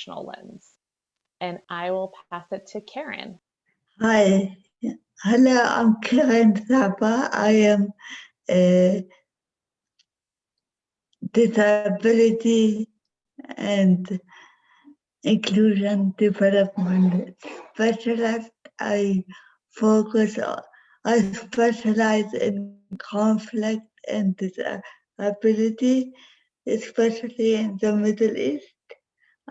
lens. And I will pass it to Karen. Hi, hello, I'm Karen Thapa. I am a disability and inclusion development specialist. I specialize in conflict and disability, especially in the Middle East.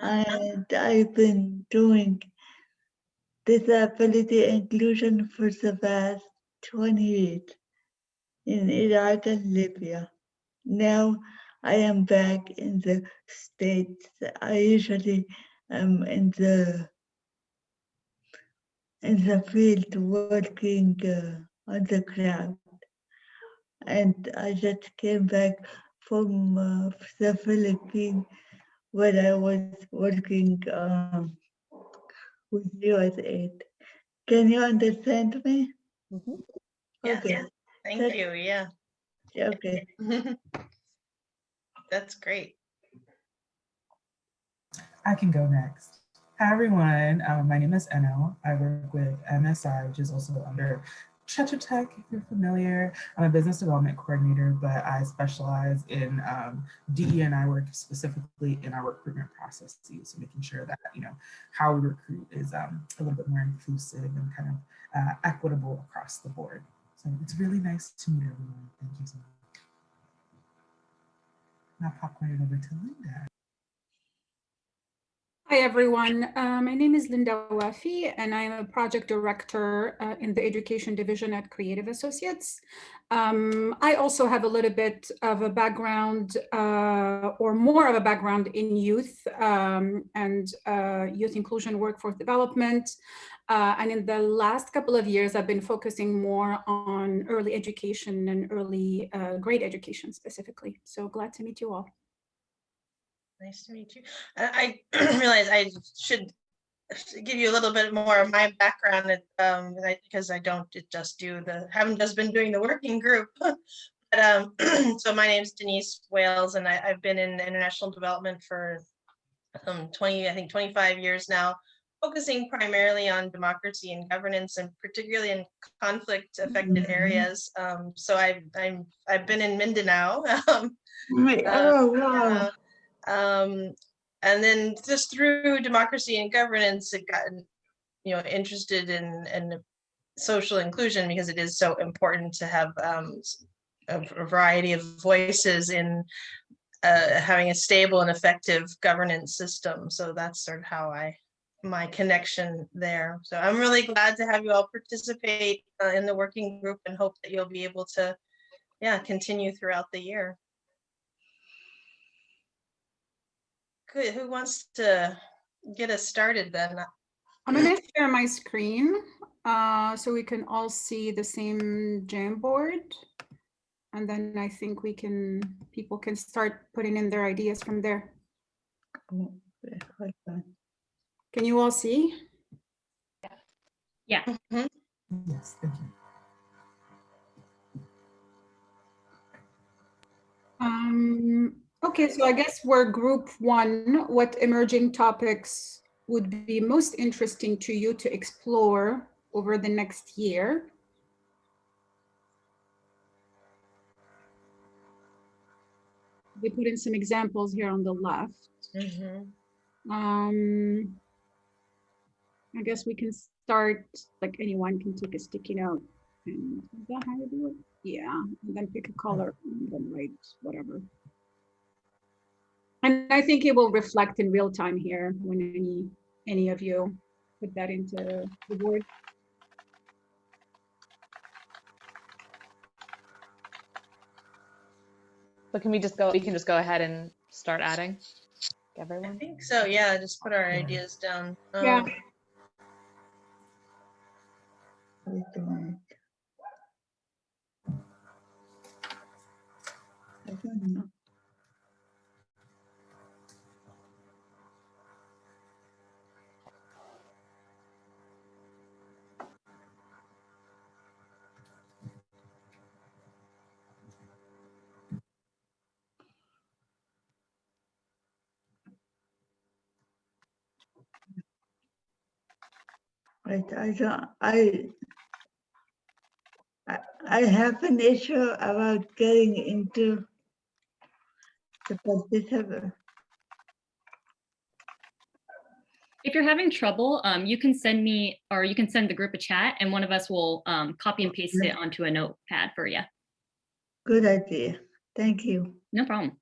And I've been doing disability inclusion for the past 20 years in Iraq and Libya. Now I am back in the States. I usually am in the field working on the ground. And I just came back from the Philippines where I was working with USAID. Can you understand me? Mm-hmm. Yes. Okay. Thank you. Yeah. Okay. That's great. I can go next. Hi, everyone. My name is Eno. I work with MSI, which is also under Tetra Tech, if you're familiar. I'm a business development coordinator, but I specialize in DE&I work, specifically in our recruitment processes. So making sure that, how we recruit is a little bit more inclusive and kind of equitable across the board. So it's really nice to meet everyone. Thank you so much. Now popcorn it over to Linda. Hi, everyone. My name is Linda Wafi, and I'm a project director in the education division at Creative Associates. I also have a little bit of a background or more of a background in youth and youth inclusion workforce development. And in the last couple of years, I've been focusing more on early education and early grade education specifically. So glad to meet you all. Nice to meet you. I realize I should give you a little bit more of my background because I don't just haven't just been doing the working group. But so my name is Denise Wales, and I've been in international development for 25 years now, focusing primarily on democracy and governance, and particularly in conflict-affected areas. So I've been in Mindanao. Oh, wow. And then just through democracy and governance, it got interested in social inclusion, because it is so important to have a variety of voices in having a stable and effective governance system. So that's sort of how my connection there. So I'm really glad to have you all participate in the working group, and hope that you'll be able to continue throughout the year. Good. Who wants to get us started then? I'm going to share my screen so we can all see the same Jamboard. And then I think people can start putting in their ideas from there. Can you all see? Yeah. Mm-hmm. Yes, thank you. Okay, so I guess we're group one. What emerging topics would be most interesting to you to explore over the next year? We put in some examples here on the left. Mm-hmm. I guess we can start, like anyone can take a sticky note. And is that how you do it? Yeah, and then pick a color and then write whatever. And I think it will reflect in real time here when any of you put that into the board. So we can just go ahead and start adding everyone? I think so, yeah, just put our ideas down. Yeah. I don't know. I have an issue about getting into the participant. If you're having trouble, you can send me, or you can send the group a chat and one of us will copy and paste it onto a notepad for you. Good idea. Thank you. No problem.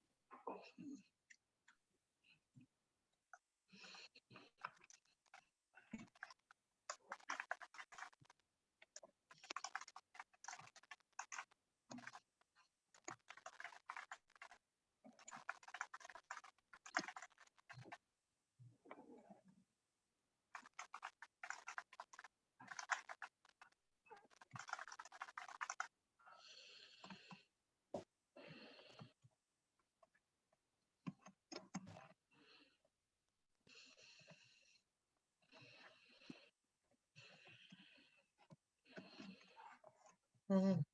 Mhm.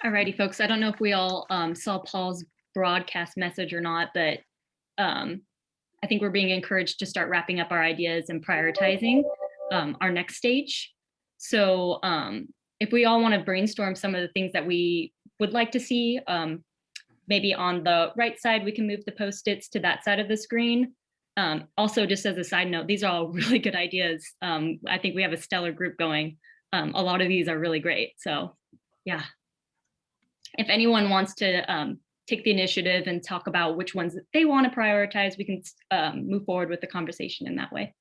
Alrighty, folks. I don't know if we all saw Paul's broadcast message or not, but I think we're being encouraged to start wrapping up our ideas and prioritizing our next stage. So if we all want to brainstorm some of the things that we would like to see, maybe on the right side, we can move the Post-its to that side of the screen. Also, just as a side note, these are all really good ideas. I think we have a stellar group going. A lot of these are really great. So yeah. If anyone wants to take the initiative and talk about which ones that they want to prioritize, we can move forward with the conversation in that way.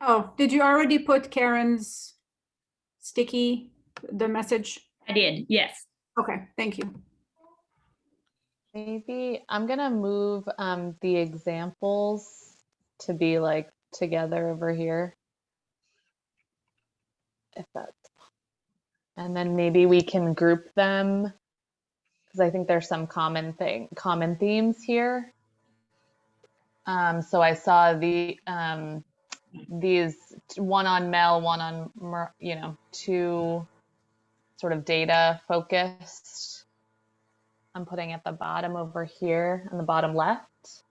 Oh, did you already put Karen's sticky, the message? I did, yes. Okay, thank you. Maybe I'm gonna move the examples to be like together over here. If that's, and then maybe we can group them because I think there's some common themes here. So I saw these one on Mel, one on, you know, two sort of data focused. I'm putting at the bottom over here on the bottom left.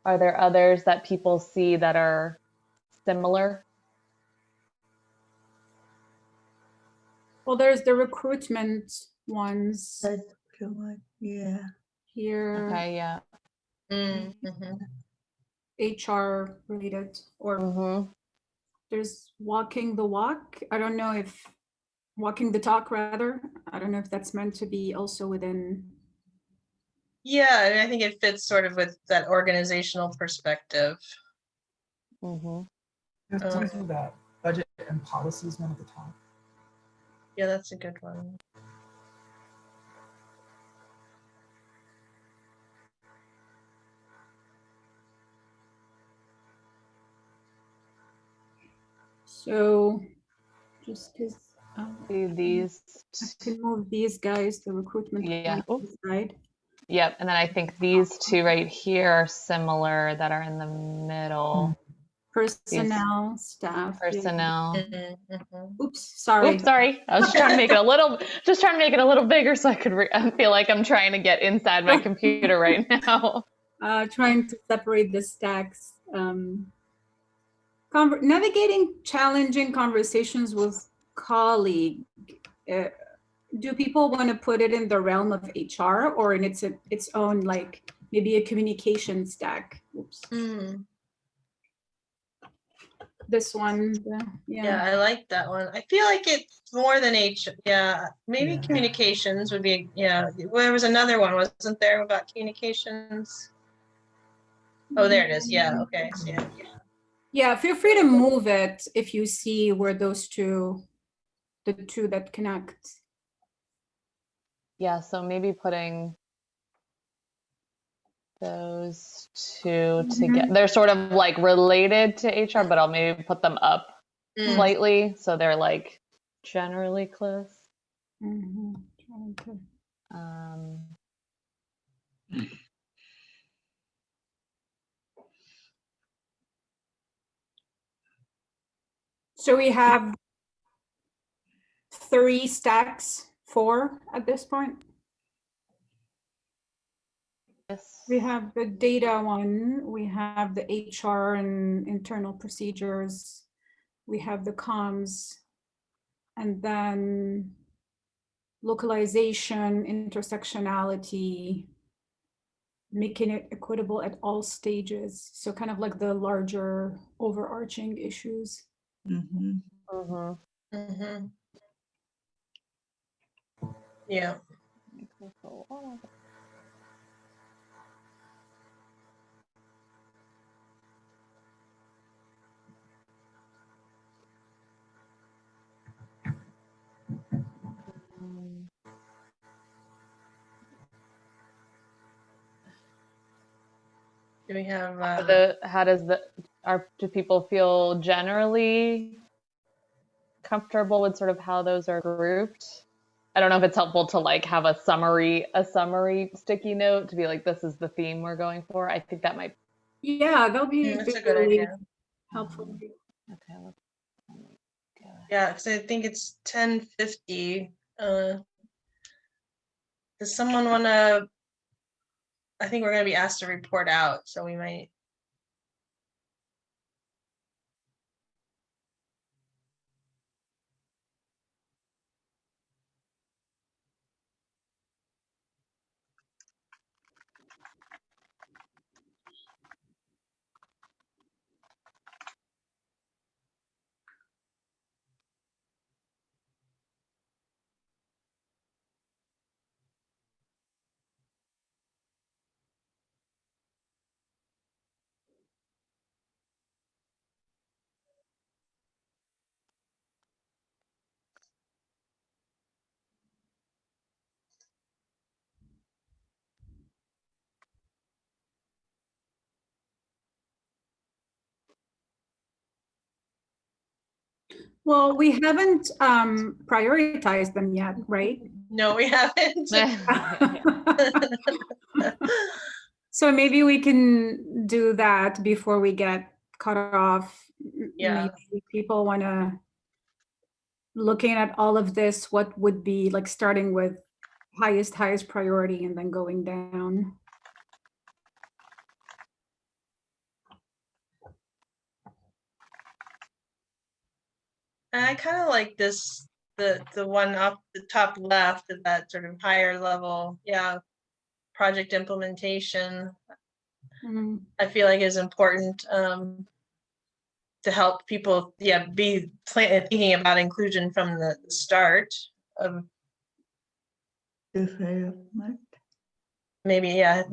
Are there others that people see that are similar? Well, there's the recruitment ones That's too much. Yeah. here, Okay, yeah. HR related, or there's walking the walk. I don't know if walking the talk, rather. I don't know if that's meant to be also within. Yeah, I mean, I think it fits sort of with that organizational perspective. There's also that budget and policies one at the top. Yeah, that's a good one. So just because See these. I can move these guys, the recruitment Yeah. side. Yep. And then I think these two right here are similar that are in the middle. Personnel, staff. Yeah. Personnel. Oops, sorry. Oops, sorry. I was trying to make it a little bigger so I could feel like I'm trying to get inside my computer right now. Trying to separate the stacks. Navigating challenging conversations with colleague. Do people want to put it in the realm of HR or in its own, like maybe a communication stack? Oops. This one, Yeah, I like that one. I feel like it's more than maybe communications would be, well, there was another one, wasn't there, about communications? Oh, there it is. Yeah, okay. So, yeah, feel free to move it if you see where those two, the two that connect. Yeah, so maybe putting those two together. They're sort of like related to HR, but I'll maybe put them up slightly so they're like generally close. So we have 3 stacks, 4 at this point. Yes. We have the data one, we have the HR and internal procedures, we have the comms, and then localization, intersectionality, making it equitable at all stages. So kind of like the larger overarching issues. Yeah. Do we have do people feel generally comfortable with sort of how those are grouped? I don't know if it's helpful to like have a summary sticky note to be like, this is the theme we're going for. I think that might. Yeah, that'll be that's a good idea. Helpful. Okay. Yeah, because I think it's 10:50. Does someone want to? I think we're going to be asked to report out, so we might. Well, we haven't prioritized them yet, right? No, we haven't. So maybe we can do that before we get cut off. Yeah. Maybe people want to, looking at all of this, what would be like starting with highest priority and then going down. And I kind of like this, the one up the top left of that sort of higher level, yeah, project implementation. Mm. I feel like is important to help people, yeah, be thinking about inclusion from the start of Development. maybe, yeah.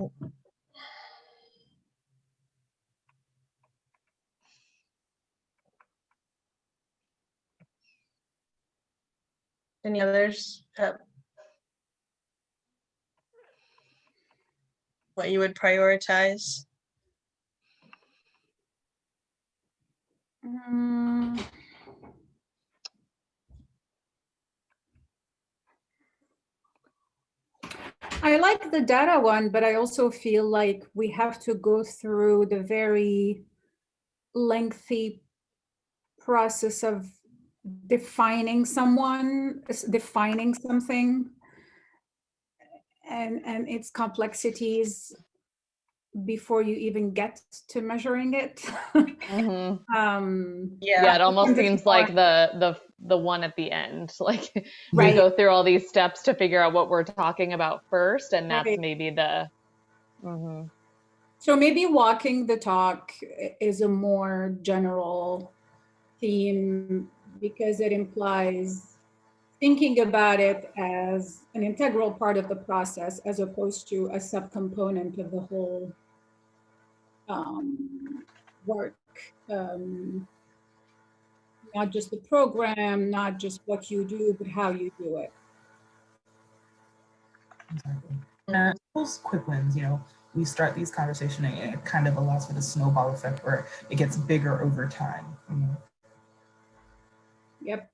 Any others? What you would prioritize? Mm. I like the data one, but I also feel like we have to go through the very lengthy process of defining something, and its complexities before you even get to measuring it. Mhm. Yeah. Yeah, it almost seems like the one at the end. Like we Right. go through all these steps to figure out what we're talking about first, and that's Right. maybe the. Mhm. So maybe walking the talk is a more general theme because it implies thinking about it as an integral part of the process as opposed to a subcomponent of the whole work. Not just the program, not just what you do, but how you do it. Exactly. And those quick wins, you know, we start these conversations and it kind of allows for the snowball effect where it gets bigger over time. You know? Yep.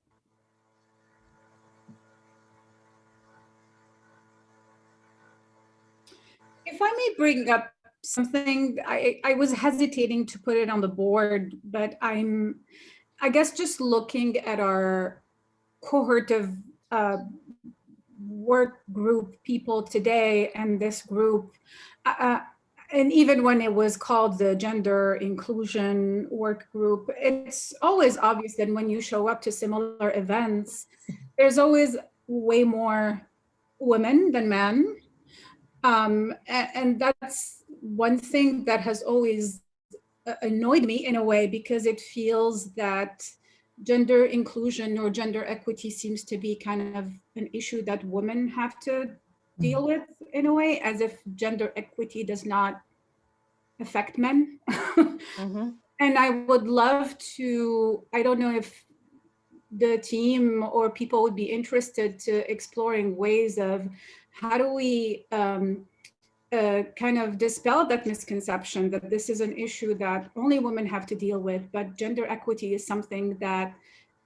If I may bring up something, I was hesitating to put it on the board, but I guess just looking at our cohort of work group people today and this group, and even when it was called the Gender Inclusion Work Group, it's always obvious that when you show up to similar events, there's always way more women than men. And that's one thing that has always annoyed me in a way, because it feels that gender inclusion or gender equity seems to be kind of an issue that women have to deal with in a way, as if gender equity does not affect men. Mm-hmm. And I would love to, I don't know if the team or people would be interested to exploring ways of how do we kind of dispel that misconception that this is an issue that only women have to deal with, but gender equity is something that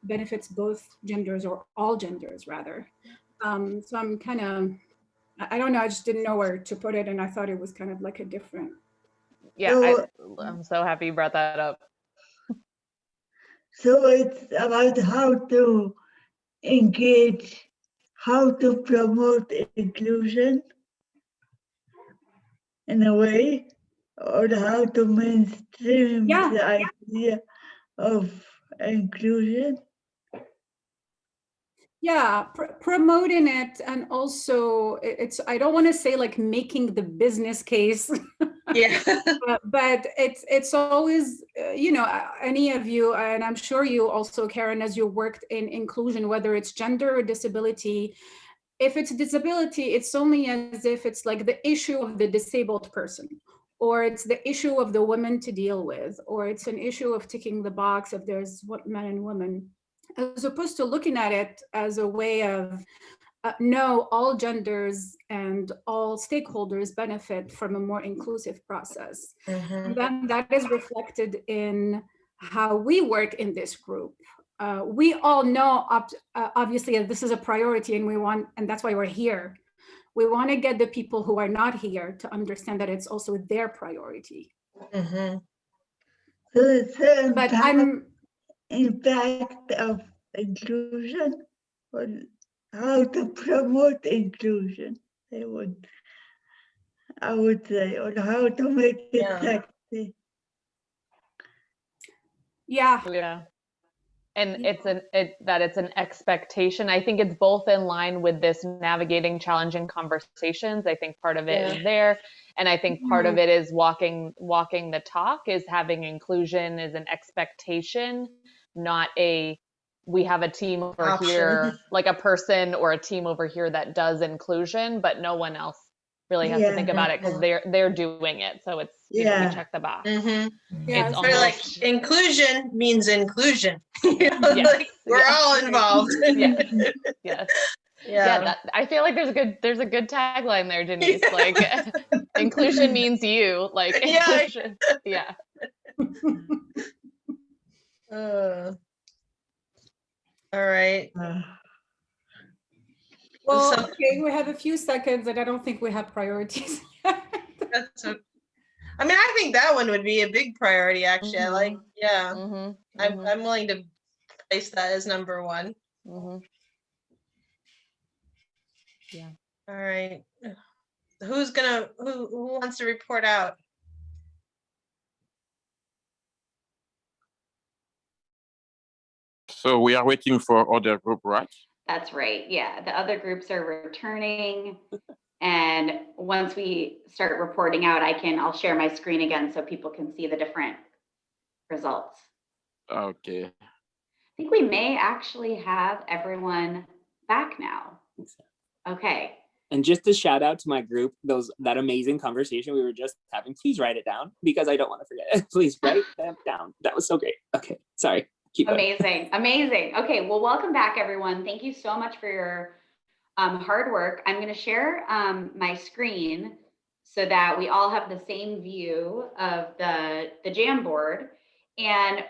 benefits both genders, or all genders rather. So I'm kind of, I don't know, I just didn't know where to put it, and I thought it was kind of like a different. Yeah, I'm so happy you brought that up. So it's about how to engage, how to promote inclusion in a way, or how to mainstream the idea of inclusion. Yeah, promoting it, and also it's, I don't want to say like making the business case. Yeah. But it's always, you know, any of you, and I'm sure you also, Karen, as you worked in inclusion, whether it's gender or disability, if it's disability, it's only as if it's like the issue of the disabled person, or it's the issue of the woman to deal with, or it's an issue of ticking the box if there's what men and women, as opposed to looking at it as a way of no, all genders and all stakeholders benefit from a more inclusive process. Mm-hmm. And then that is reflected in how we work in this group. we all know, obviously, this is a priority, and that's why we're here. We want to get the people who are not here to understand that it's also their priority. Mm-hmm. So the But I'm impact of inclusion, or how to promote inclusion, I would say, or how to make it Yeah. sexy. yeah. Yeah. And Yeah. it's an expectation. I think it's both in line with this navigating challenging conversations. I think part of it is there. And I think part of it is walking the talk, is having inclusion is an expectation, not we have a team over Option. here, like a person or a team over here that does inclusion, but no one else really has to think about it because they're doing it. So it's, we check the box. Mm-hmm. Yeah, It's Sort of like almost, inclusion means inclusion. yes, Like we're all involved. Yes. Yes. Yeah. That, I feel like there's a good tagline there, Denise. Like inclusion means you. Like inclusion. Yeah. All right. Well, So- okay, we have a few seconds, and I don't think we have priorities. I mean, I think that one would be a big priority, actually. I like, yeah. I'm willing to place that as number one. Yeah. All right. Who wants to report out? So we are waiting for other group, right? That's right. Yeah, the other groups are returning. And once we start reporting out, I'll share my screen again so people can see the different results. Okay. I think we may actually have everyone back now. Okay. And just a shout out to my group, that amazing conversation we were just having. Please write it down because I don't want to forget it. Please write them down. That was so great. Okay, sorry. Keep going. Amazing, amazing. Okay, well, welcome back, everyone. Thank you so much for your hard work. I'm going to share my screen so that we all have the same view of the Jamboard. And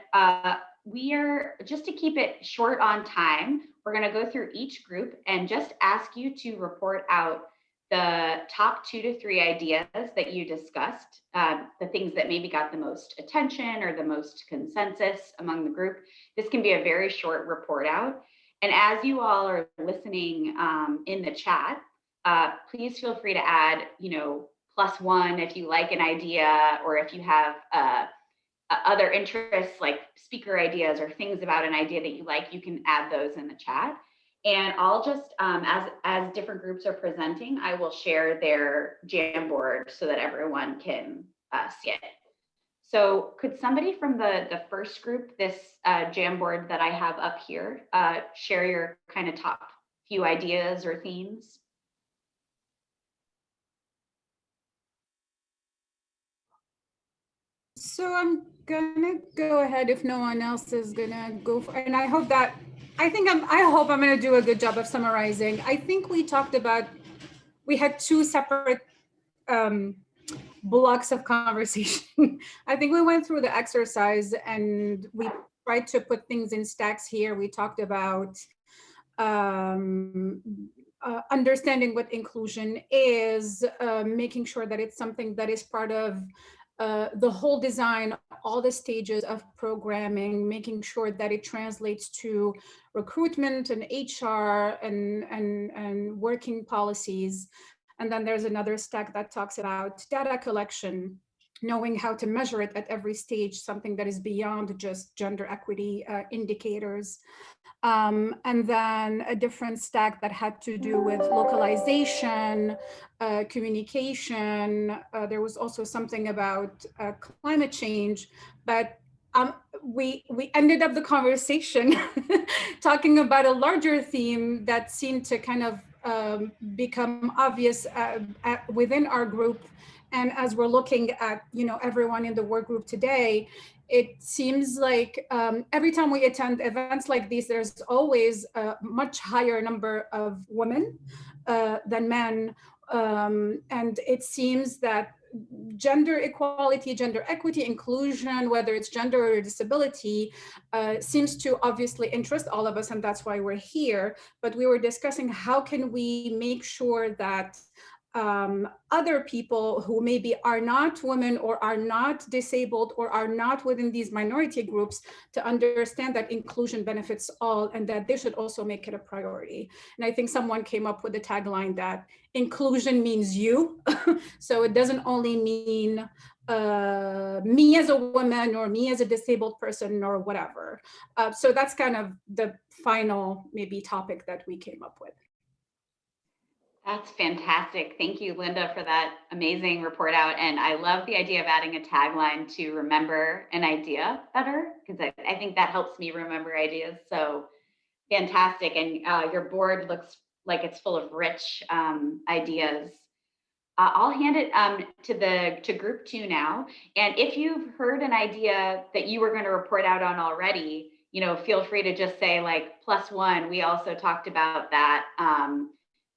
we are, just to keep it short on time, we're going to go through each group and just ask you to report out the top 2 to 3 ideas that you discussed, the things that maybe got the most attention or the most consensus among the group. This can be a very short report out. And as you all are listening in the chat, please feel free to add, +1 if you like an idea, or if you have other interests like speaker ideas or things about an idea that you like, you can add those in the chat. And I'll just, as different groups are presenting, I will share their Jamboard so that everyone can see it. So could somebody from the first group, this Jamboard that I have up here, share your kind of top few ideas or themes? So I'm gonna go ahead if no one else is gonna go for, and I hope I'm gonna do a good job of summarizing. I think we talked about, we had 2 separate blocks of conversation. I think we went through the exercise and we tried to put things in stacks here. We talked about understanding what inclusion is, making sure that it's something that is part of the whole design, all the stages of programming, making sure that it translates to recruitment and HR and working policies. And then there's another stack that talks about data collection, knowing how to measure it at every stage, something that is beyond just gender equity indicators. And then a different stack that had to do with localization, communication. There was also something about climate change, but we ended up the conversation talking about a larger theme that seemed to kind of become obvious within our group. And as we're looking at, everyone in the work group today, it seems like every time we attend events like these, there's always a much higher number of women than men. And it seems that gender equality, gender equity, inclusion, whether it's gender or disability, seems to obviously interest all of us, and that's why we're here. But we were discussing how can we make sure that other people who maybe are not women or are not disabled or are not within these minority groups to understand that inclusion benefits all and that they should also make it a priority. And I think someone came up with the tagline that inclusion means you. So it doesn't only mean me as a woman or me as a disabled person or whatever. So that's kind of the final maybe topic that we came up with. That's fantastic. Thank you, Linda, for that amazing report out. And I love the idea of adding a tagline to remember an idea better, because I think that helps me remember ideas. So fantastic. And your board looks like it's full of rich ideas. I'll hand it to group 2 now. And if you've heard an idea that you were going to report out on already, feel free to just say like +1. We also talked about that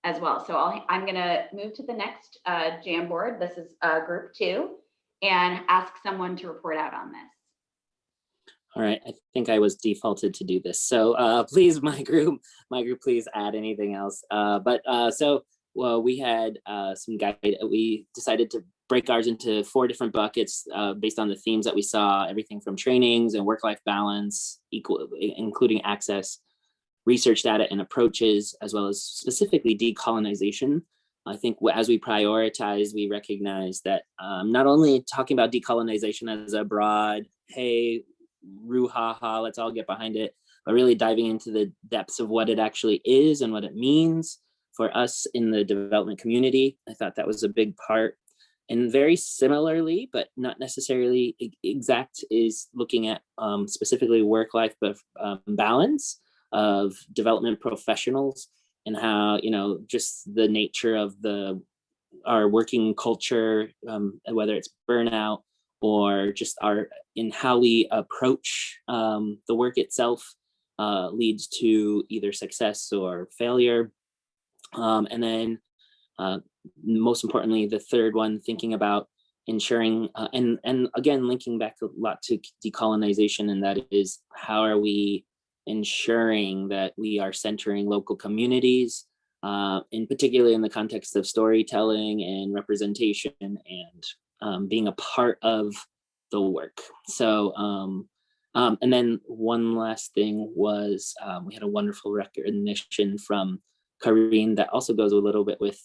as well. So I'm going to move to the next Jamboard. This is group 2, and ask someone to report out on this. All right, I think I was defaulted to do this. So please, my group, please add anything else. Well, we had some guide. We decided to break ours into 4 different buckets based on the themes that we saw, everything from trainings and work-life balance, including access, research data and approaches, as well as specifically decolonization. I think as we prioritize, we recognize that not only talking about decolonization as a broad, hey, roo-ha-ha, let's all get behind it, but really diving into the depths of what it actually is and what it means for us in the development community. I thought that was a big part. And very similarly, but not necessarily exact, is looking at specifically work-life balance of development professionals and how, just the nature of our working culture, whether it's burnout or just in how we approach the work itself leads to either success or failure. And then most importantly, the third one, thinking about ensuring, and again, linking back a lot to decolonization, and that is how are we ensuring that we are centering local communities, in particularly in the context of storytelling and representation and being a part of the work. So, and then one last thing was we had a wonderful recognition from Karine that also goes a little bit with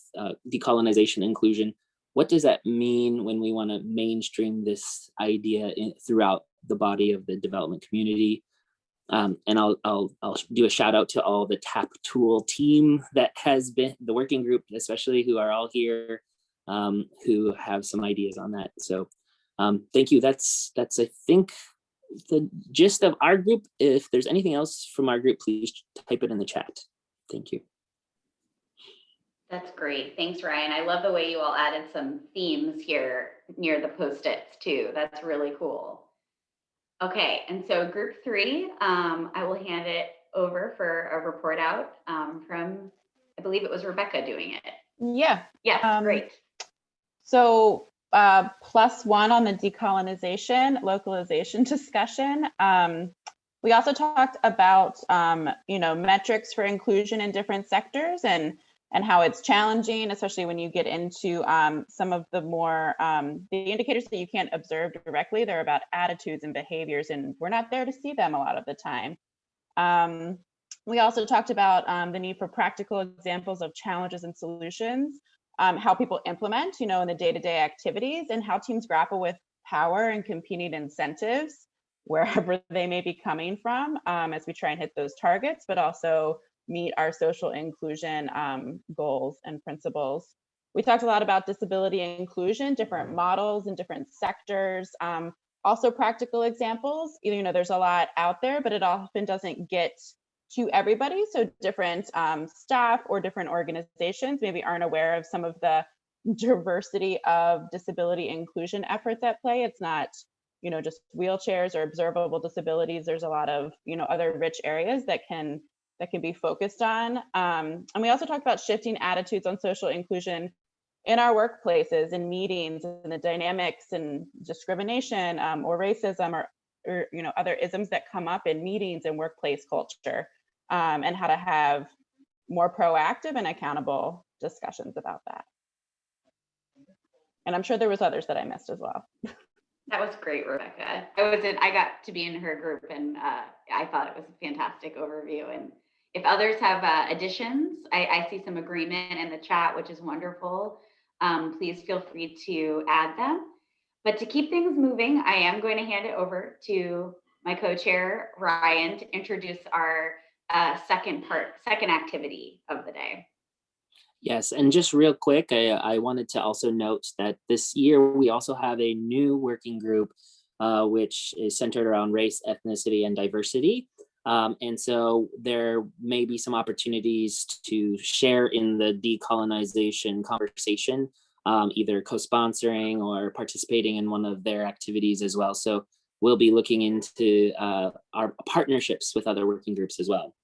decolonization inclusion. What does that mean when we want to mainstream this idea throughout the body of the development community? And I'll do a shout out to all the TAP tool team that has been the working group, especially who are all here, who have some ideas on that. So thank you. That's I think the gist of our group. If there's anything else from our group, please type it in the chat. Thank you. That's great. Thanks, Ryan. I love the way you all added some themes here near the Post-its too. That's really cool. Okay, and so group 3, I will hand it over for a report out from, I believe it was Rebecca doing it. Yeah. Yeah, great. So +1 on the decolonization, localization discussion. We also talked about, metrics for inclusion in different sectors and how it's challenging, especially when you get into some of the more, the indicators that you can't observe directly. They're about attitudes and behaviors, and we're not there to see them a lot of the time. We also talked about the need for practical examples of challenges and solutions, how people implement, in the day-to-day activities, and how teams grapple with power and competing incentives, wherever they may be coming from, as we try and hit those targets, but also meet our social inclusion goals and principles. We talked a lot about disability inclusion, different models in different sectors, also practical examples. There's a lot out there, but it often doesn't get to everybody. So different staff or different organizations maybe aren't aware of some of the diversity of disability inclusion efforts at play. It's not, just wheelchairs or observable disabilities. There's a lot of, other rich areas that can be focused on. And we also talked about shifting attitudes on social inclusion in our workplaces, in meetings, and the dynamics and discrimination or racism or other isms that come up in meetings and workplace culture, and how to have more proactive and accountable discussions about that. And I'm sure there was others that I missed as well. That was great, Rebecca. I got to be in her group, and I thought it was a fantastic overview. And if others have additions, I see some agreement in the chat, which is wonderful. Please feel free to add them. But to keep things moving, I am going to hand it over to my co-chair, Ryan, to introduce our second activity of the day. Yes, and just real quick, I wanted to also note that this year we also have a new working group, which is centered around race, ethnicity, and diversity. And so there may be some opportunities to share in the decolonization conversation, either co-sponsoring or participating in one of their activities as well. So we'll be looking into our partnerships with other working groups as well.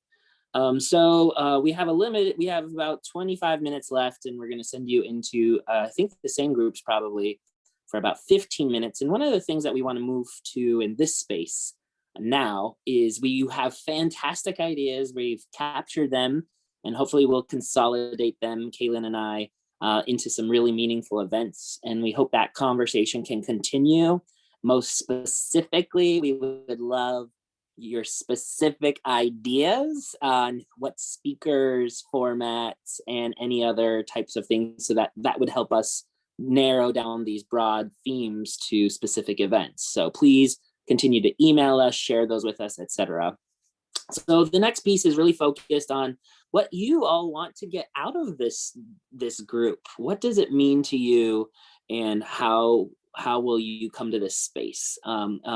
We have we have about 25 minutes left, and we're going to send you into, I think, the same groups probably for about 15 minutes. And one of the things that we want to move to in this space now is you have fantastic ideas. We've captured them, and hopefully we'll consolidate them, Kaylin and I, into some really meaningful events. And we hope that conversation can continue. Most specifically, we would love your specific ideas on what speakers, formats, and any other types of things, so that would help us narrow down these broad themes to specific events. So please continue to email us, share those with us, etc. So the next piece is really focused on what you all want to get out of this group. What does it mean to you, and how will you come to this space?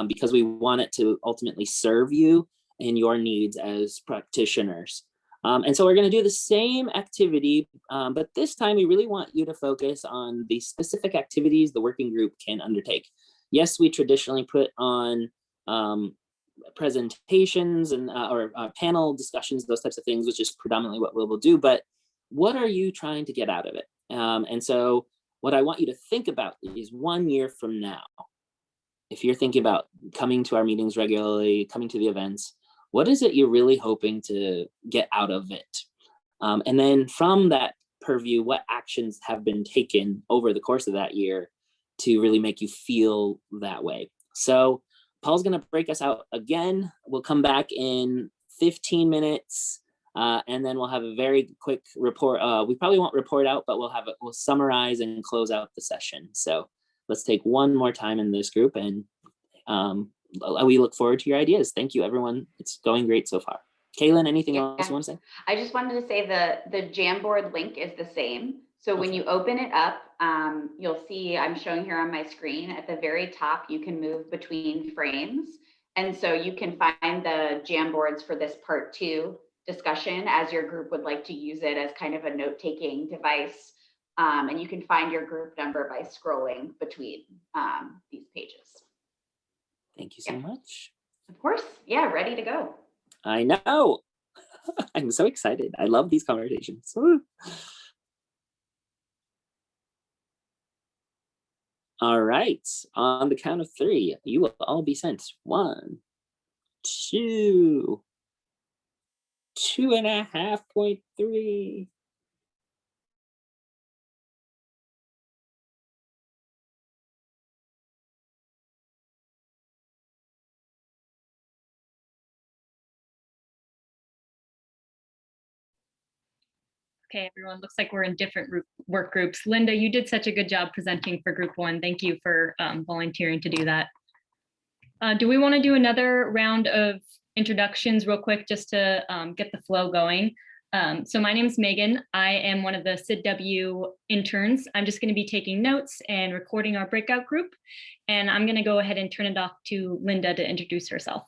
Because we want it to ultimately serve you and your needs as practitioners. And so we're going to do the same activity, but this time we really want you to focus on the specific activities the working group can undertake. Yes, we traditionally put on presentations and or panel discussions, those types of things, which is predominantly what we'll do, but what are you trying to get out of it? And so what I want you to think about is 1 year from now, if you're thinking about coming to our meetings regularly, coming to the events, what is it you're really hoping to get out of it? And then from that purview, what actions have been taken over the course of that year to really make you feel that way? So Paul's going to break us out again. We'll come back in 15 minutes. And then we'll have a very quick report. We probably won't report out, but we'll summarize and close out the session. So let's take one more time in this group, and we look forward to your ideas. Thank you, everyone. It's going great so far. Kaylin, anything else you want to say? I just wanted to say the Jamboard link is the same. So when you open it up, you'll see, I'm showing here on my screen, at the very top, you can move between frames. And so you can find the Jamboards for this part 2 discussion as your group would like to use it as kind of a note-taking device. And you can find your group number by scrolling between these pages. Thank you so much. Of course. Yeah, ready to go. I know. I'm so excited. I love these conversations. Woo. All right. On the count of 3, you will all be sent 1, 2, 2.5.3. Okay, everyone, looks like we're in different work groups. Linda, you did such a good job presenting for group 1. Thank you for volunteering to do that. Do we want to do another round of introductions real quick just to get the flow going? So my name is Megan. I am one of the SID-W interns. I'm just going to be taking notes and recording our breakout group. And I'm going to go ahead and turn it off to Linda to introduce herself.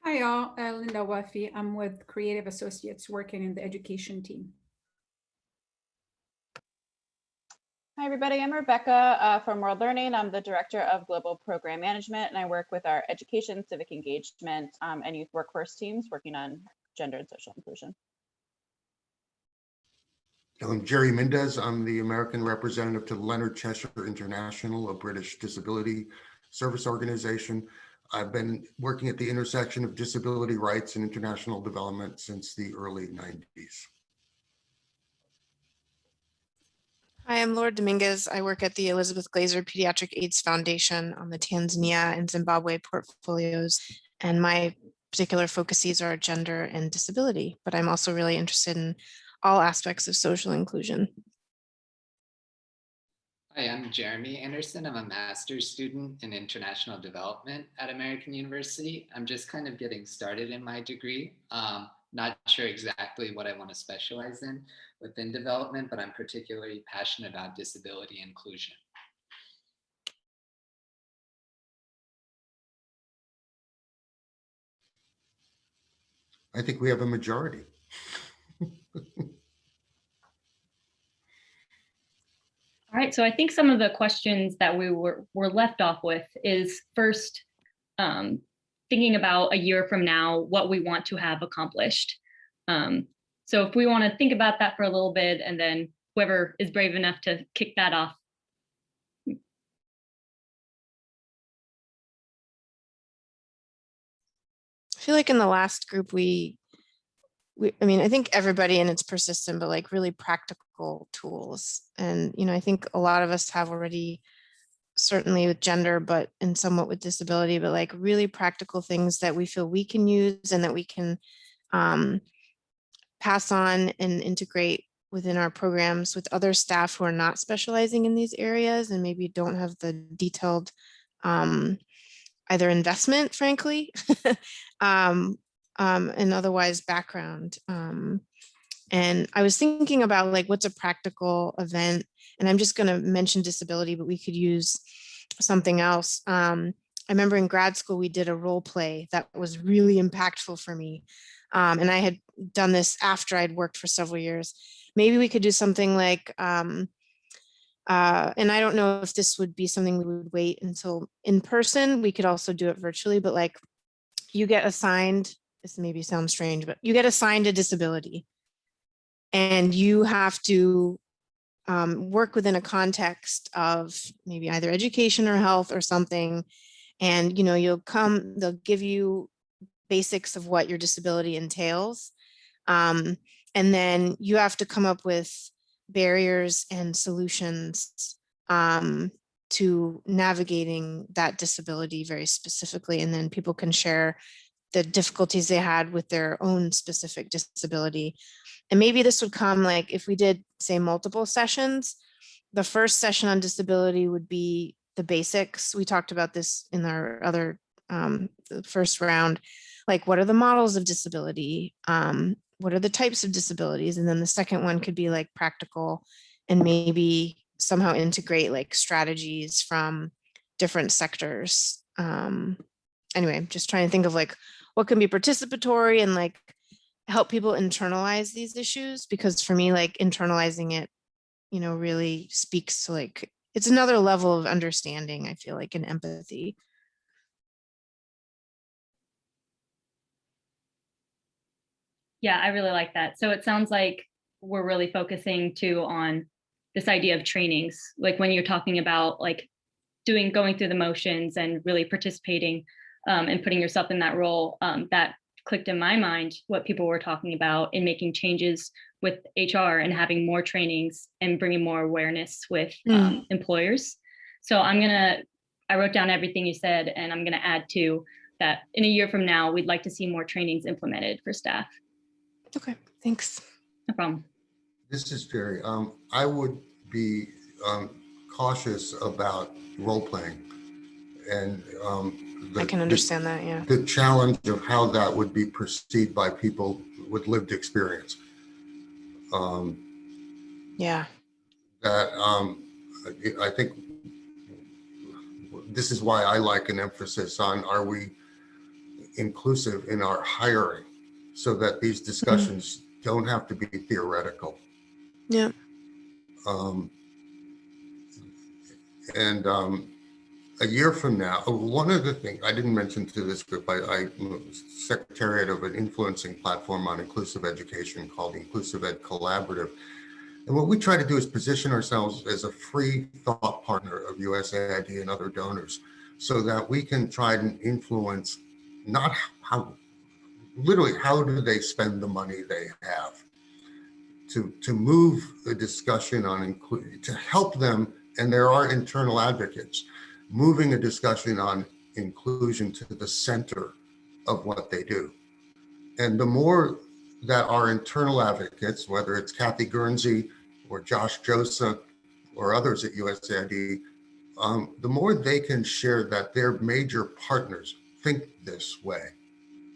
Hi, y'all. Linda Wafi. I'm with Creative Associates working in the education team. Hi, everybody. I'm Rebecca from World Learning. I'm the Director of Global Program Management, and I work with our education, civic engagement, and youth workforce teams working on gender and social inclusion. I'm Jerry Mendez. I'm the American representative to Leonardchester International, a British disability service organization. I've been working at the intersection of disability rights and international development since the early 90s. Hi, I'm Laura Dominguez. I work at the Elizabeth Glaser Pediatric AIDS Foundation on the Tanzania and Zimbabwe portfolios, and my particular focuses are gender and disability, but I'm also really interested in all aspects of social inclusion. Hi, I'm Jeremy Anderson. I'm a master's student in international development at American University. I'm just kind of getting started in my degree. Not sure exactly what I want to specialize in within development, but I'm particularly passionate about disability inclusion. I think we have a majority. All right, so I think some of the questions that we were left off with is first, thinking about a year from now, what we want to have accomplished. So if we want to think about that for a little bit, and then whoever is brave enough to kick that off. I feel like in the last group, I mean, I think everybody, and it's persistent, but like really practical tools. And, you know, I think a lot of us have already, certainly with gender, but and somewhat with disability, but like really practical things that we feel we can use and that we can pass on and integrate within our programs with other staff who are not specializing in these areas and maybe don't have the detailed either investment, frankly, and otherwise background. And I was thinking about like, what's a practical event? And I'm just going to mention disability, but we could use something else. I remember in grad school, we did a role play that was really impactful for me. And I had done this after I'd worked for several years. Maybe we could do something like, and I don't know if this would be something we would wait until in person. We could also do it virtually, but like you get assigned, this maybe sounds strange, but you get assigned a disability and you have to work within a context of maybe either education or health or something. And, you know, they'll give you basics of what your disability entails. And then you have to come up with barriers and solutions to navigating that disability very specifically. And then people can share the difficulties they had with their own specific disability. And maybe this would come like if we did say multiple sessions, the first session on disability would be the basics. We talked about this in our other the first round, like what are the models of disability? What are the types of disabilities? And then the second one could be like practical and maybe somehow integrate like strategies from different sectors. Anyway, I'm just trying to think of like what can be participatory and like help people internalize these issues, because for me, like internalizing it, you know, really speaks to like, it's another level of understanding, I feel like, and empathy. Yeah, I really like that. So it sounds like we're really focusing too on this idea of trainings, like when you're talking about like going through the motions and really participating and putting yourself in that role, that clicked in my mind what people were talking about in making changes with HR and having more trainings and bringing more awareness with employers. So I wrote down everything you said, and I'm gonna add to that in a year from now, we'd like to see more trainings implemented for staff. Okay, thanks. No problem. This is Jerry. I would be cautious about role playing, and I can understand that, yeah. The challenge of how that would be perceived by people with lived experience. Yeah. That I think this is why I like an emphasis on, are we inclusive in our hiring, so that these discussions don't have to be theoretical. Yeah. A year from now, one of the things I didn't mention to this group, I'm secretariat of an influencing platform on inclusive education called Inclusive Ed Collaborative. And what we try to do is position ourselves as a free thought partner of USAID and other donors so that we can try and influence not how, literally, how do they spend the money they have, to move the discussion on to help them, and there are internal advocates, moving a discussion on inclusion to the center of what they do. And the more that our internal advocates, whether it's Kathy Guernsey or Josh Joseph or others at USAID, the more they can share that their major partners think this way,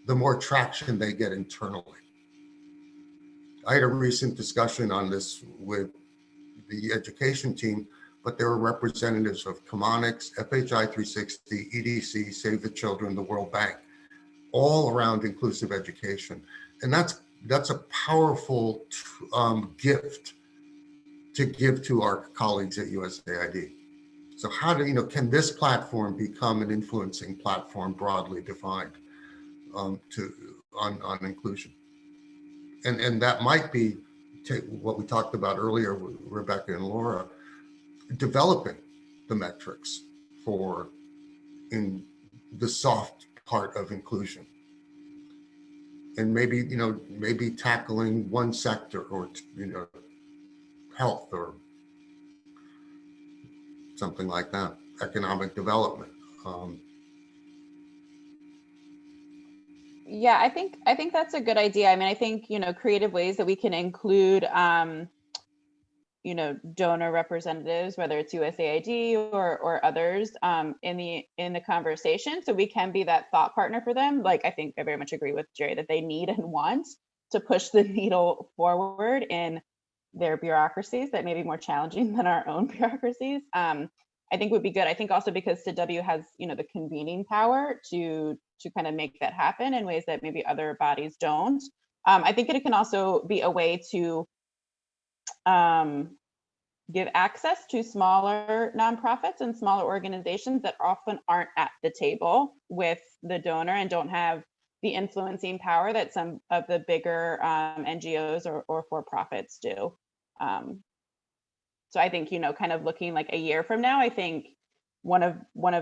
the more traction they get internally. I had a recent discussion on this with the education team, but there were representatives of Chemonics, FHI 360, EDC, Save the Children, the World Bank, all around inclusive education. And that's a powerful gift to give to our colleagues at USAID. So how do, can this platform become an influencing platform broadly defined on inclusion? And that might be what we talked about earlier with Rebecca and Laura, developing the metrics for in the soft part of inclusion. And maybe, maybe tackling one sector or, health or something like that, economic development. Yeah, I think that's a good idea. I mean, I think, creative ways that we can include, donor representatives, whether it's USAID or others, in the conversation, so we can be that thought partner for them. Like, I think I very much agree with Jerry that they need and want to push the needle forward in their bureaucracies that may be more challenging than our own bureaucracies. I think would be good. I think also because SID-W has, the convening power to kind of make that happen in ways that maybe other bodies don't. I think it can also be a way to give access to smaller nonprofits and smaller organizations that often aren't at the table with the donor and don't have the influencing power that some of the bigger NGOs or for-profits do. So I think, kind of looking like a year from now, I think one of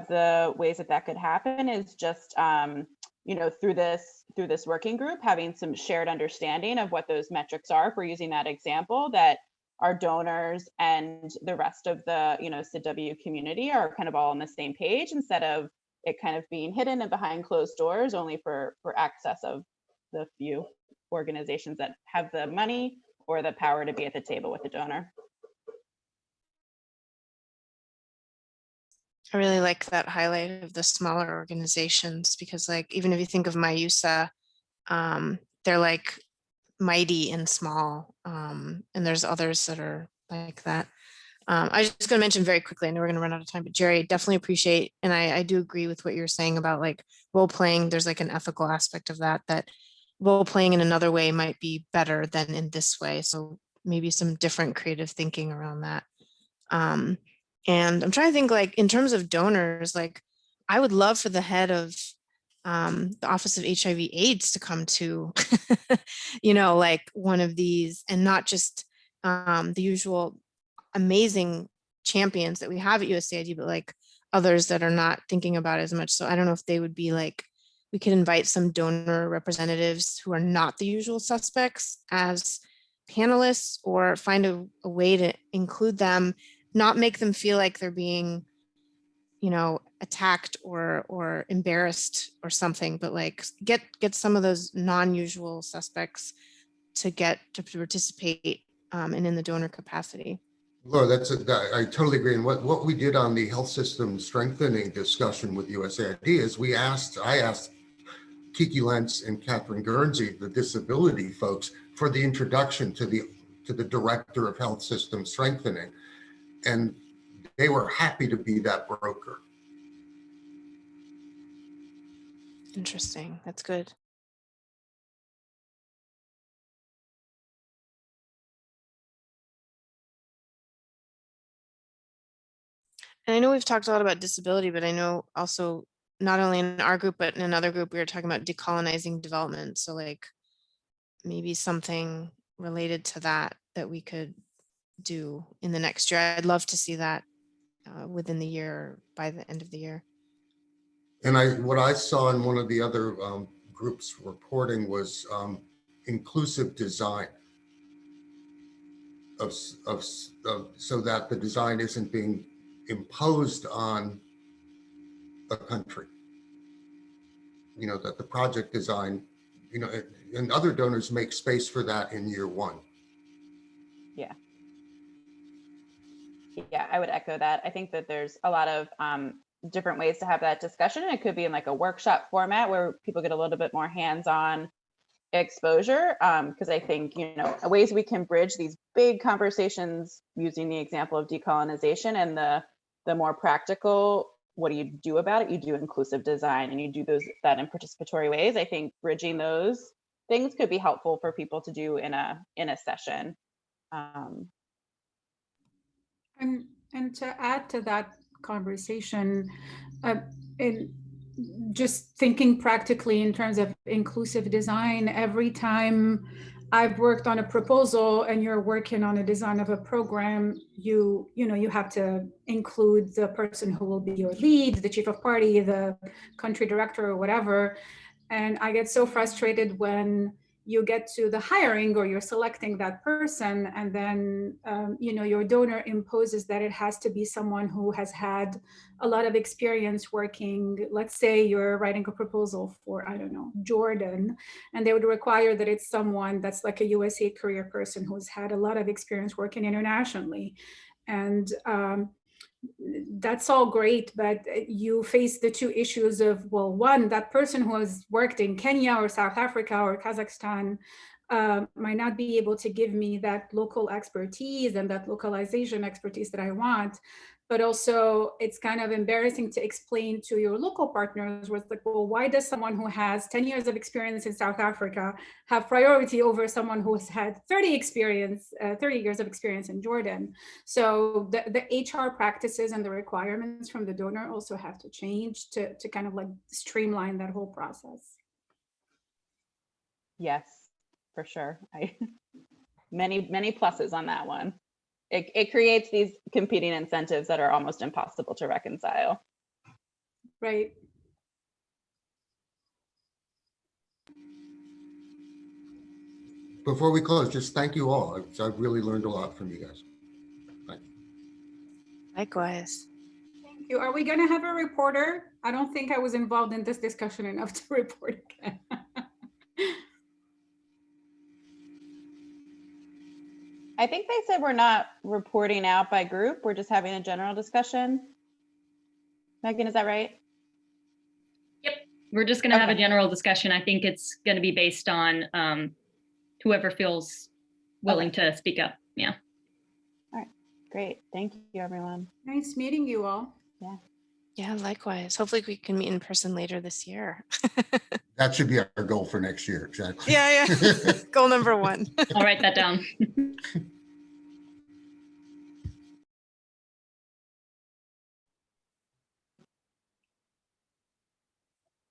the ways that could happen is just, through this working group, having some shared understanding of what those metrics are, if we're using that example, that our donors and the rest of the, SID-W community are kind of all on the same page, instead of it kind of being hidden and behind closed doors only for access of the few organizations that have the money or the power to be at the table with the donor. I really like that highlight of the smaller organizations, because like, even if you think of MyUSA, they're like mighty and small, and there's others that are like that. I was just going to mention very quickly, I know we're going to run out of time, but Jerry, definitely appreciate, and I do agree with what you're saying about like role playing. There's like an ethical aspect of that role playing in another way might be better than in this way. So maybe some different creative thinking around that. And I'm trying to think, like, in terms of donors, like, I would love for the head of the Office of HIV/AIDS to come to, like one of these, and not just the usual amazing champions that we have at USAID, but like others that are not thinking about it as much. So I don't know if they would be like, we could invite some donor representatives who are not the usual suspects as panelists, or find a way to include them, not make them feel like they're being, attacked or embarrassed or something, but like get some of those non-usual suspects to participate and in the donor capacity. Laura, I totally agree. And what we did on the health system strengthening discussion with USAID is I asked Kiki Lentz and Catherine Guernsey, the disability folks, for the introduction to the director of health system strengthening. And they were happy to be that broker. Interesting. That's good. And I know we've talked a lot about disability, but I know also not only in our group, but in another group, we were talking about decolonizing development. So like maybe something related to that we could do in the next year. I'd love to see that within the year, by the end of the year. And what I saw in one of the other groups reporting was inclusive design so that the design isn't being imposed on a country. You know, that the project design, you know, and other donors make space for that in year one. Yeah. Yeah, I would echo that. I think that there's a lot of different ways to have that discussion. It could be in like a workshop format where people get a little bit more hands-on exposure. Because I think, you know, ways we can bridge these big conversations using the example of decolonization and the more practical, what do you do about it? You do inclusive design and you do that in participatory ways. I think bridging those things could be helpful for people to do in a session. And to add to that conversation, in just thinking practically in terms of inclusive design, every time I've worked on a proposal and you're working on a design of a program, you have to include the person who will be your lead, the chief of party, the country director or whatever. And I get so frustrated when you get to the hiring or you're selecting that person and then your donor imposes that it has to be someone who has had a lot of experience working. Let's say you're writing a proposal for, I don't know, Jordan, and they would require that it's someone that's like a USAID career person who's had a lot of experience working internationally. And that's all great, but you face the two issues of, well, one, that person who has worked in Kenya or South Africa or Kazakhstan might not be able to give me that local expertise and that localization expertise that I want. But also it's kind of embarrassing to explain to your local partners where it's like, well, why does someone who has 10 years of experience in South Africa have priority over someone who has had 30 years of experience in Jordan? So the HR practices and the requirements from the donor also have to change to kind of like streamline that whole process. Yes, for sure. Many pluses on that one. It creates these competing incentives that are almost impossible to reconcile. Right. Before we close, just thank you all. I've really learned a lot from you guys. Thank you. Likewise. Thank you. Are we going to have a reporter? I don't think I was involved in this discussion enough to report again. I think they said we're not reporting out by group. We're just having a general discussion. Megan, is that right? Yep. We're just going to have a general discussion. I think it's going to be based on whoever feels willing to speak up. Yeah. All right. Great. Thank you, everyone. Nice meeting you all. Yeah. Yeah, likewise. Hopefully we can meet in person later this year. That should be our goal for next year. Exactly. Yeah. Goal number 1. I'll write that down.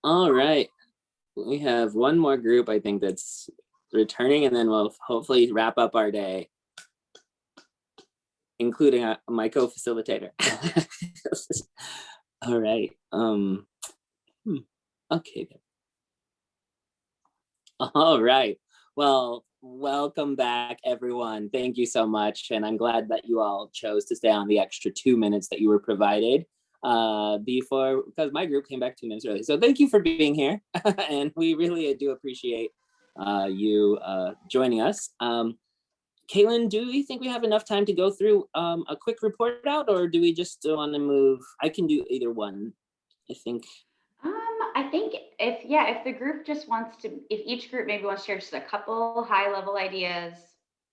All right. We have one more group, I think, that's returning, and then we'll hopefully wrap up our day, including my co-facilitator. All right. Okay. All right. Well, welcome back, everyone. Thank you so much. And I'm glad that you all chose to stay on the extra 2 minutes that you were provided because my group came back 2 minutes early. So thank you for being here. And we really do appreciate you joining us. Caitlin, do you think we have enough time to go through a quick report out, or do we just want to move? I can do either one, I think. I think if the group just wants to, if each group maybe wants to share just a couple high level ideas,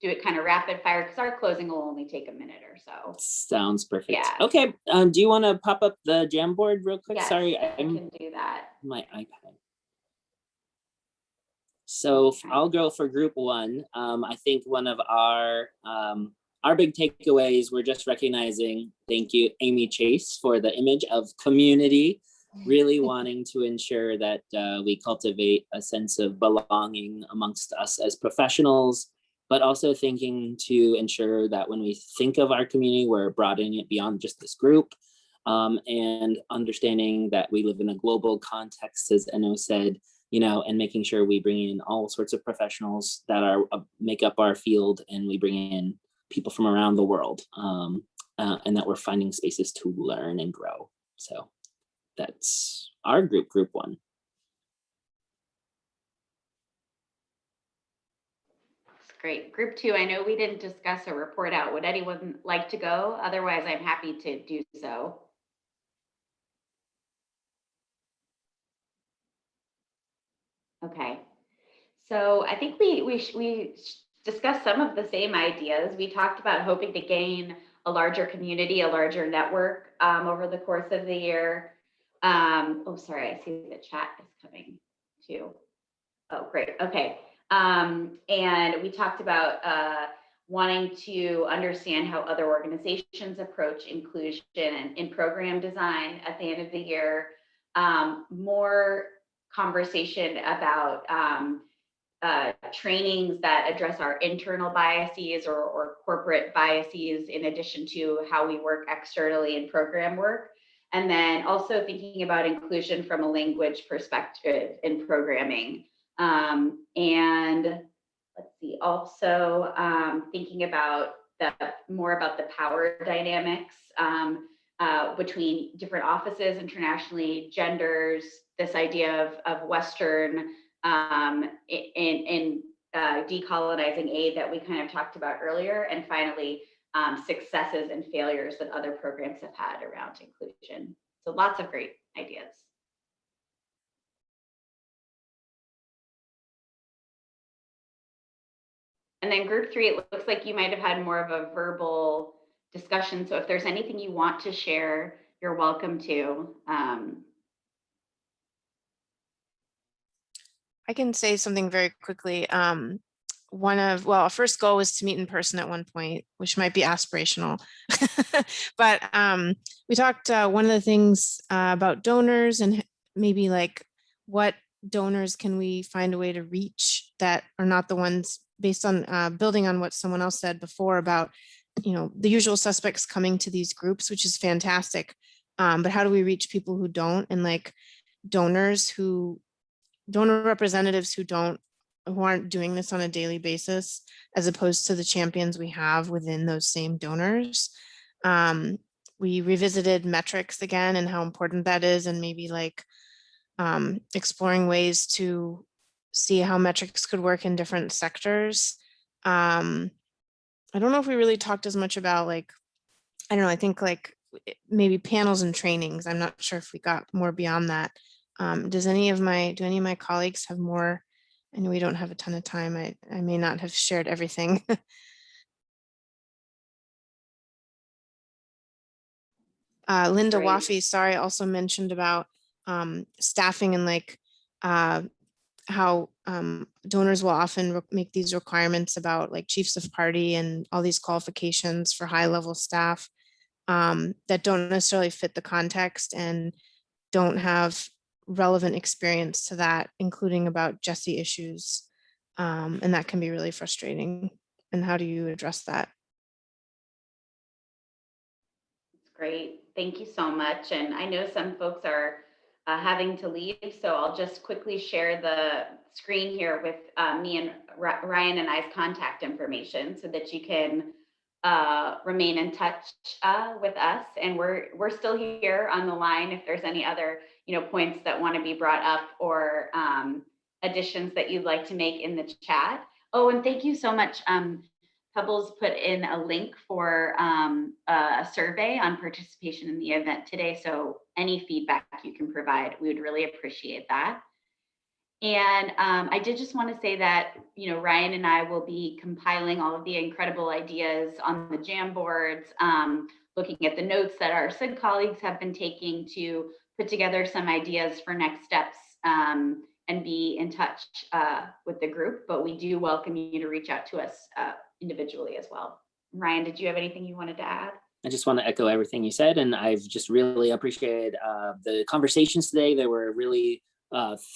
do it kind of rapid fire, because our closing will only take a minute or so. Sounds perfect. Yeah. Okay. Do you want to pop up the Jamboard real quick? Yes, Sorry, I can do that. My iPad. So I'll go for group 1. I think one of our big takeaways, we're just recognizing, thank you, Amy Chase, for the image of community, really wanting to ensure that we cultivate a sense of belonging amongst us as professionals, but also thinking to ensure that when we think of our community, we're broadening it beyond just this group, and understanding that we live in a global context, as Eno said, and making sure we bring in all sorts of professionals that are make up our field, and we bring in people from around the world, and that we're finding spaces to learn and grow. So that's our group 1. That's great. Group 2, I know we didn't discuss a report out. Would anyone like to go? Otherwise, I'm happy to do so. Okay. So I think we discussed some of the same ideas. We talked about hoping to gain a larger community, a larger network over the course of the year. Oh, sorry, I see the chat is coming too. Oh, great. Okay. And we talked about wanting to understand how other organizations approach inclusion and in program design at the end of the year. More conversation about trainings that address our internal biases or corporate biases, in addition to how we work externally in program work. And then also thinking about inclusion from a language perspective in programming. And let's see, also thinking about more about the power dynamics between different offices internationally, genders, this idea of Western in decolonizing aid that we kind of talked about earlier, and finally, successes and failures that other programs have had around inclusion. So lots of great ideas. And then group 3, it looks like you might have had more of a verbal discussion. So if there's anything you want to share, you're welcome to. I can say something very quickly. Our first goal was to meet in person at one point, which might be aspirational. But we talked, one of the things about donors and maybe like what donors can we find a way to reach that are not the ones, based on building on what someone else said before about, the usual suspects coming to these groups, which is fantastic. But how do we reach people who don't, and like donor representatives who aren't doing this on a daily basis, as opposed to the champions we have within those same donors. We revisited metrics again and how important that is, and maybe like exploring ways to see how metrics could work in different sectors. I don't know if we really talked as much about I I think like maybe panels and trainings. I'm not sure if we got more beyond that. Do any of my colleagues have more? I know we don't have a ton of time. I may not have shared everything. Linda Great. Waffey, sorry, also mentioned about staffing and how donors will often make these requirements about like chiefs of party and all these qualifications for high level staff that don't necessarily fit the context and don't have relevant experience to that, including about Jesse issues. And that can be really frustrating. And how do you address that? That's great. Thank you so much. And I know some folks are having to leave, so I'll just quickly share the screen here with me and Ryan and I's contact information so that you can remain in touch with us. And we're still here on the line if there's any other points that want to be brought up or additions that you'd like to make in the chat. Oh, and thank you so much. Pebbles put in a link for a survey on participation in the event today. So any feedback you can provide, we would really appreciate that. And I did just want to say that, Ryan and I will be compiling all of the incredible ideas on the Jamboards, looking at the notes that our SID colleagues have been taking to put together some ideas for next steps and be in touch with the group. But we do welcome you to reach out to us individually as well. Ryan, did you have anything you wanted to add? I just want to echo everything you said, and I've just really appreciated the conversations today. They were really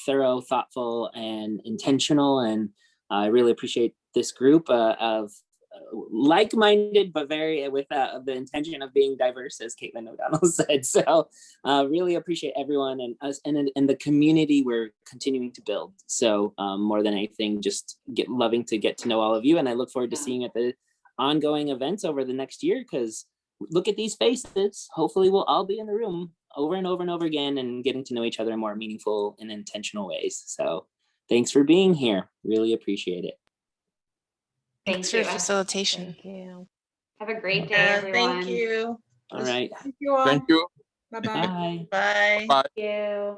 thorough, thoughtful, and intentional, and I really appreciate this group of like-minded, but very with the intention of being diverse, as Caitlin O'Donnell said. So really appreciate everyone and us and the community we're continuing to build. So more than anything, just loving to get to know all of you. And I look forward to seeing you at the ongoing events over the next year, because look at these faces. Hopefully we'll all be in the room over and over and over again and getting to know each other in more meaningful and intentional ways. So thanks for being here. Really appreciate it. Thanks for facilitation. Thank you. Have a great day, everyone. Thank you. All right. Thank you all. Thank you. Bye-bye. Bye. Bye. Bye. Thank you.